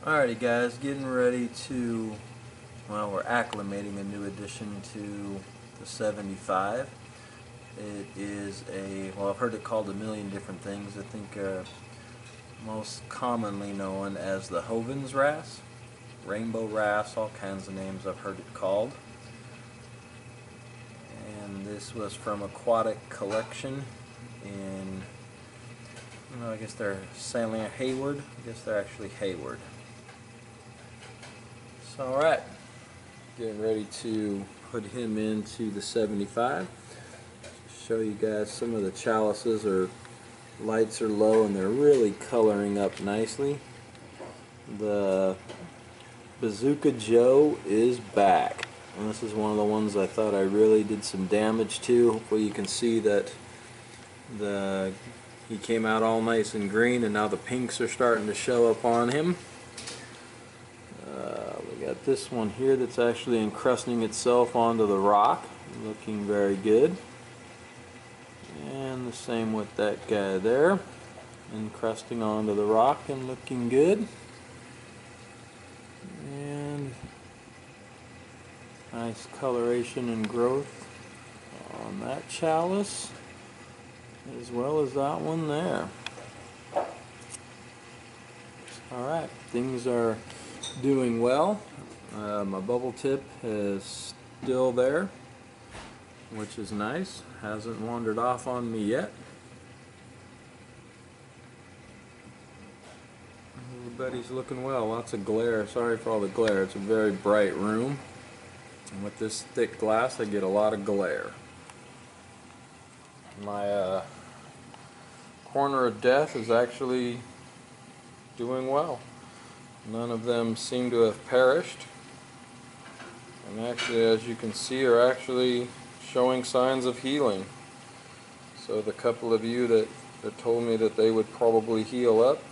Alrighty guys, getting ready to, well, we're acclimating a new addition to the 75. It is well, I've heard it called a million different things. I think most commonly known as the Hovens wrasse, rainbow wrasse, all kinds of names I've heard it called. And this was from Aquatic Collection in, I guess they're sailing at Hayward. I guess they're actually Hayward. Alright, getting ready to put him into the 75. Show you guys some of the chalices. Lights are low and they're really coloring up nicely. The Bazooka Joe is back, and this is one of the ones I thought I really did some damage to. Hopefully you can see that he came out all nice and green, and now the pinks are starting to show up on him. We got this one here that's actually encrusting itself onto the rock, looking very good. And the same with that guy there, encrusting onto the rock and looking good. And nice coloration and growth on that chalice, as well as that one there. Alright, things are doing well. My bubble tip is still there, which is nice. Hasn't wandered off on me yet. Everybody's looking well. Lots of glare. Sorry for all the glare. It's a very bright room, and with this thick glass I get a lot of glare. My corner of death is actually doing well. None of them seem to have perished, and actually, as you can see, are actually showing signs of healing. So the couple of you that told me that they would probably heal up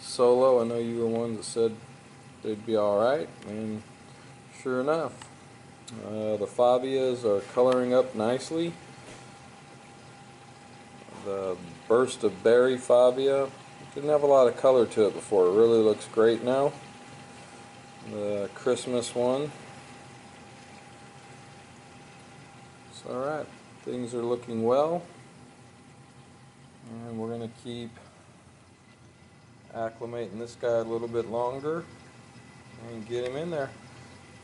solo, I know you were ones that said they'd be alright, and sure enough, the favias are coloring up nicely. The burst of berry favia didn't have a lot of color to it before. It really looks great now. The Christmas one. So, alright, things are looking well, and we're going to keep acclimating this guy a little bit longer and get him in there.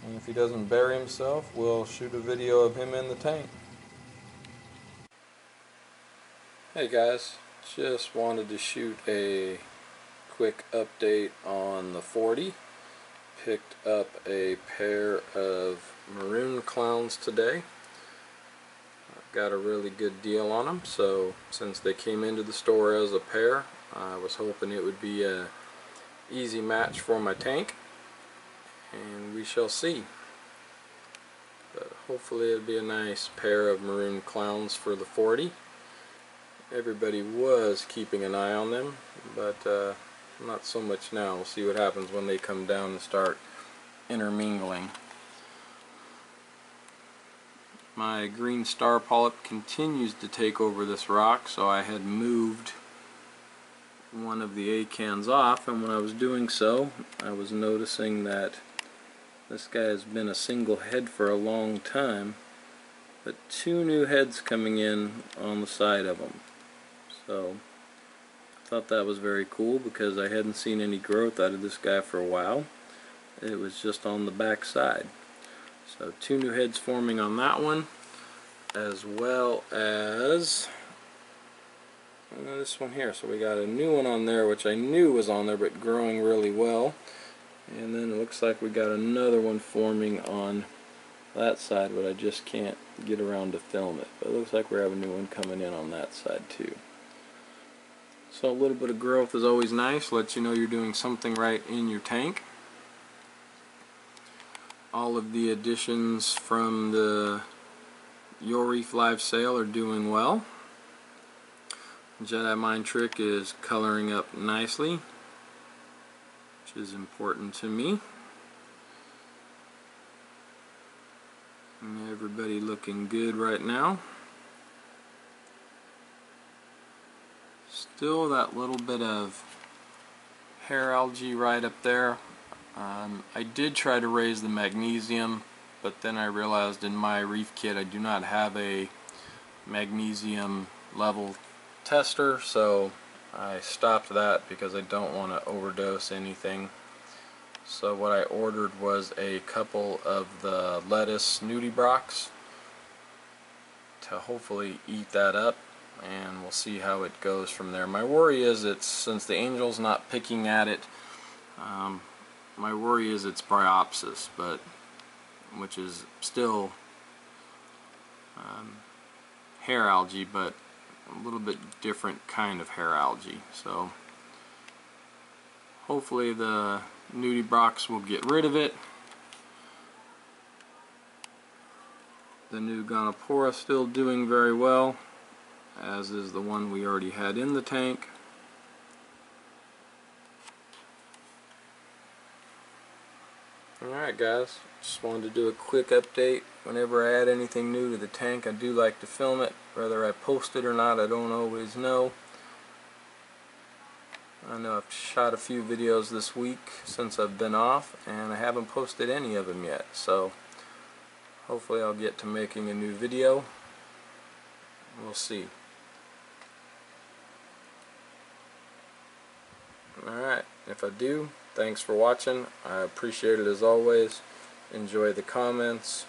And if he doesn't bury himself, we'll shoot a video of him in the tank. Hey guys, just wanted to shoot a quick update on the 40. Picked up a pair of maroon clowns today. I've got a really good deal on them, so since they came into the store as a pair, I was hoping it would be a easy match for my tank, and we shall see. But hopefully it'll be a nice pair of maroon clowns for the 40. Everybody was keeping an eye on them, but not so much now. We'll see what happens when they come down and start intermingling. My green star polyp continues to take over this rock, so I had moved one of the acans off, and when I was doing so, I was noticing that this guy has been a single head for a long time, but two new heads coming in on the side of him. So I thought that was very cool because I hadn't seen any growth out of this guy for a while. It was just on the back side. So two new heads forming on that one, as well as this one here. So we got a new one on there, which I knew was on there, but growing really well. And then it looks like we got another one forming on that side, but I just can't get around to film it. But it looks like we have a new one coming in on that side too. So a little bit of growth is always nice, lets you know you're doing something right in your tank. All of the additions from the Reef live sale are doing well. Jedi Mind Trick is coloring up nicely, which is important to me. And everybody looking good right now. Still that little bit of hair algae right up there. I did try to raise the magnesium, but then I realized in my reef kit I do not have a magnesium level tester, so I stopped that because I don't want to overdose anything. So what I ordered was a couple of the lettuce nudibrocs to hopefully eat that up, and we'll see how it goes from there. My worry is since the angel's not picking at it, my worry is it's bryopsis, which is still hair algae, but a little bit different kind of hair algae. So hopefully the nudibrocs will get rid of it. The new Gonophora still doing very well, as is the one we already had in the tank. Alright guys, just wanted to do a quick update. Whenever I add anything new to the tank, I do like to film it. Whether I post it or not, I don't always know. I know I've shot a few videos this week since I've been off, and I haven't posted any of them yet, so hopefully I'll get to making a new video. We'll see. Alright, if I do, thanks for watching. I appreciate it as always. Enjoy the comments,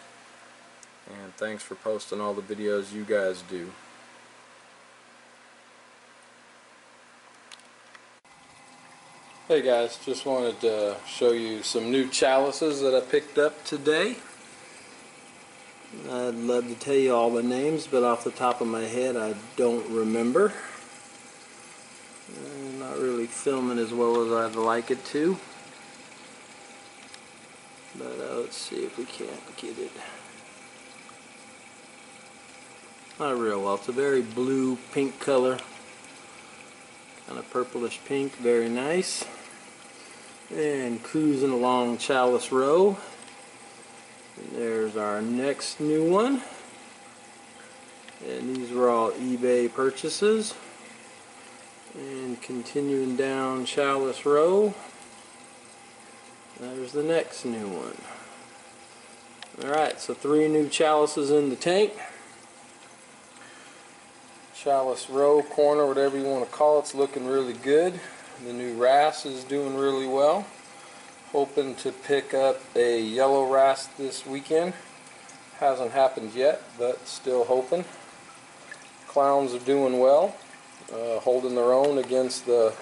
and thanks for posting all the videos you guys do. Hey guys, just wanted to show you some new chalices that I picked up today. I'd love to tell you all the names, but off the top of my head I don't remember. I'm not really filming as well as I'd like it to. But let's see if we can't get it. Not real well. It's a very blue pink color. Kind of purplish pink. Very nice. And cruising along Chalice Row. And there's our next new one. And these were all eBay purchases. And continuing down Chalice Row, there's the next new one. Alright, so 3 new chalices in the tank. Chalice Row corner, whatever you want to call it's looking really good. The new wrasse is doing really well. Hoping to pick up a yellow wrasse this weekend. Hasn't happened yet, but still hoping. Clowns are doing well, holding their own against the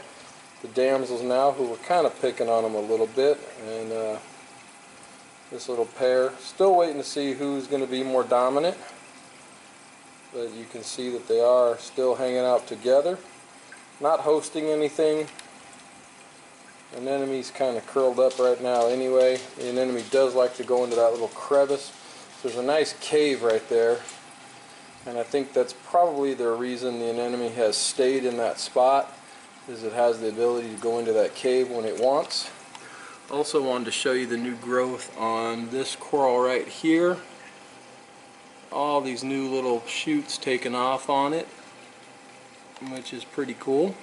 damsels now, who were kind of picking on them a little bit. And this little pair, still waiting to see who's going to be more dominant. But you can see that they are still hanging out together, not hosting anything. Anemone's kind of curled up right now anyway. The anemone does like to go into that little crevice. There's a nice cave right there, and I think that's probably the reason the anemone has stayed in that spot, is it has the ability to go into that cave when it wants. Also wanted to show you the new growth on this coral right here. All these new little shoots taken off on it, which is pretty cool.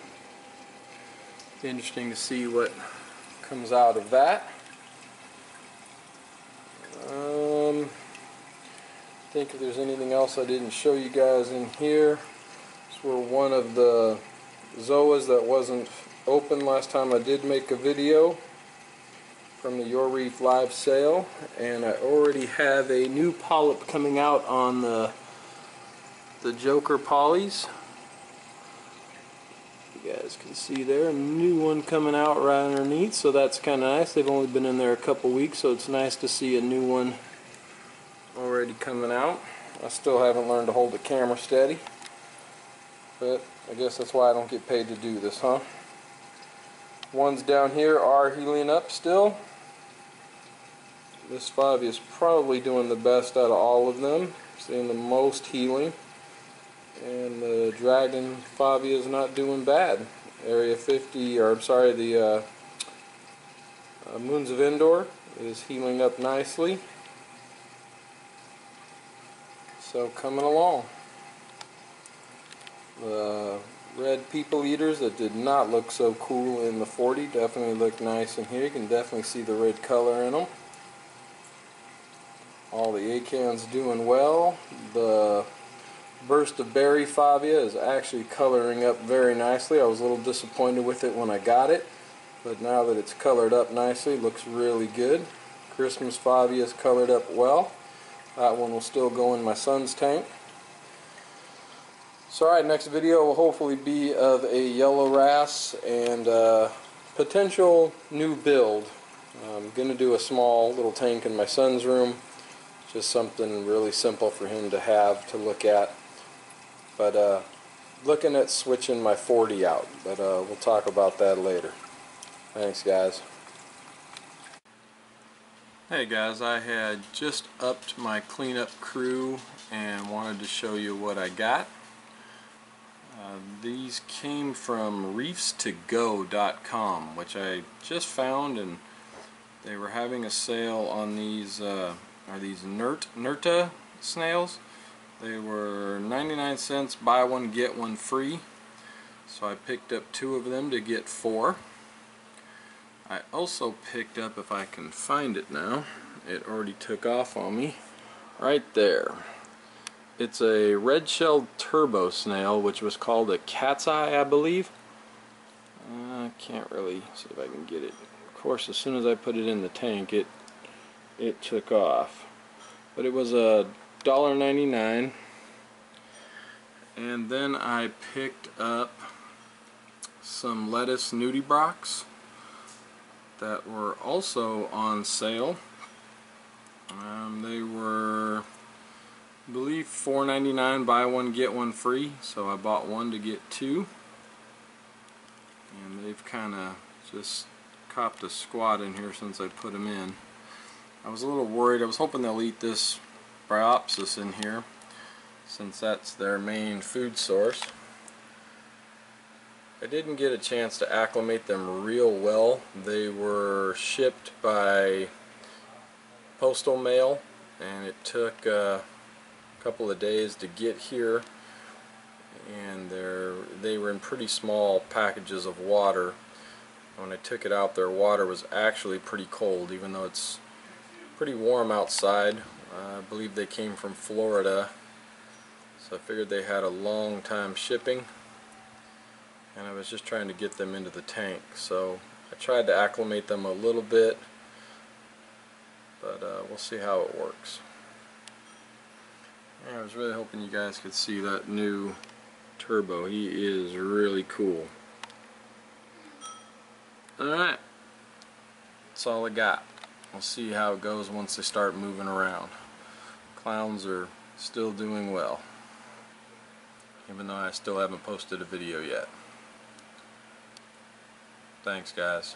Interesting to see what comes out of that. Think if there's anything else I didn't show you guys in here. These were one of the zoas that wasn't open last time I did make a video from the Your Reef live sale, and I already have a new polyp coming out on the Joker polys. You guys can see there a new one coming out right underneath, so that's kind of nice. They've only been in there a couple weeks, so it's nice to see a new one already coming out. I still haven't learned to hold the camera steady, but I guess that's why I don't get paid to do this, huh? Ones down here are healing up still. This Favia is probably doing the best out of all of them, seeing the most healing. And the Dragon Favia is not doing bad. Area 50, or I'm sorry, the Moons of Endor is healing up nicely. So coming along. The red people eaters that did not look so cool in the 40 definitely look nice in here. You can definitely see the red color in them. All the acans doing well. The burst of berry favia is actually coloring up very nicely. I was a little disappointed with it when I got it, but now that it's colored up nicely, it looks really good. Christmas favia is colored up well. That one will still go in my son's tank. So alright, next video will hopefully be of a yellow wrasse and potential new build. I'm going to do a small little tank in my son's room. Just something really simple for him to have to look at. But looking at switching my 40 out. But we'll talk about that later. Thanks, guys. Hey guys, I had just upped my cleanup crew and wanted to show you what I got. These came from reefstogo.com, which I just found, and they were having a sale on these Nerta snails. They were 99 cents, buy one get one free. So I picked up 2 of them to get 4. I also picked up, if I can find it now, it already took off on me, right there. It's a red-shelled turbo snail, which was called a cat's eye, I believe. I can't really see if I can get it. Of course, as soon as I put it in the tank, it took off. But it was $1.99. And then I picked up some lettuce nudibranchs that were also on sale. They were, I believe, $4.99, buy one get one free, so I bought 1 to get 2. And they've kind of just copped a squat in here since I put them in. I was a little worried. I was hoping they'll eat this bryopsis in here, since that's their main food source. I didn't get a chance to acclimate them real well. They were shipped by postal mail, and it took a couple of days to get here, and they were in pretty small packages of water. When I took it out, their water was actually pretty cold, even though it's pretty warm outside. I believe they came from Florida, so I figured they had a long time shipping, and I was just trying to get them into the tank. So I tried to acclimate them a little bit, but we'll see how it works. I was really hoping you guys could see that new turbo. He is really cool. Alright, that's all I got. We'll see how it goes once they start moving around. Clowns are still doing well, even though I still haven't posted a video yet. Thanks, guys.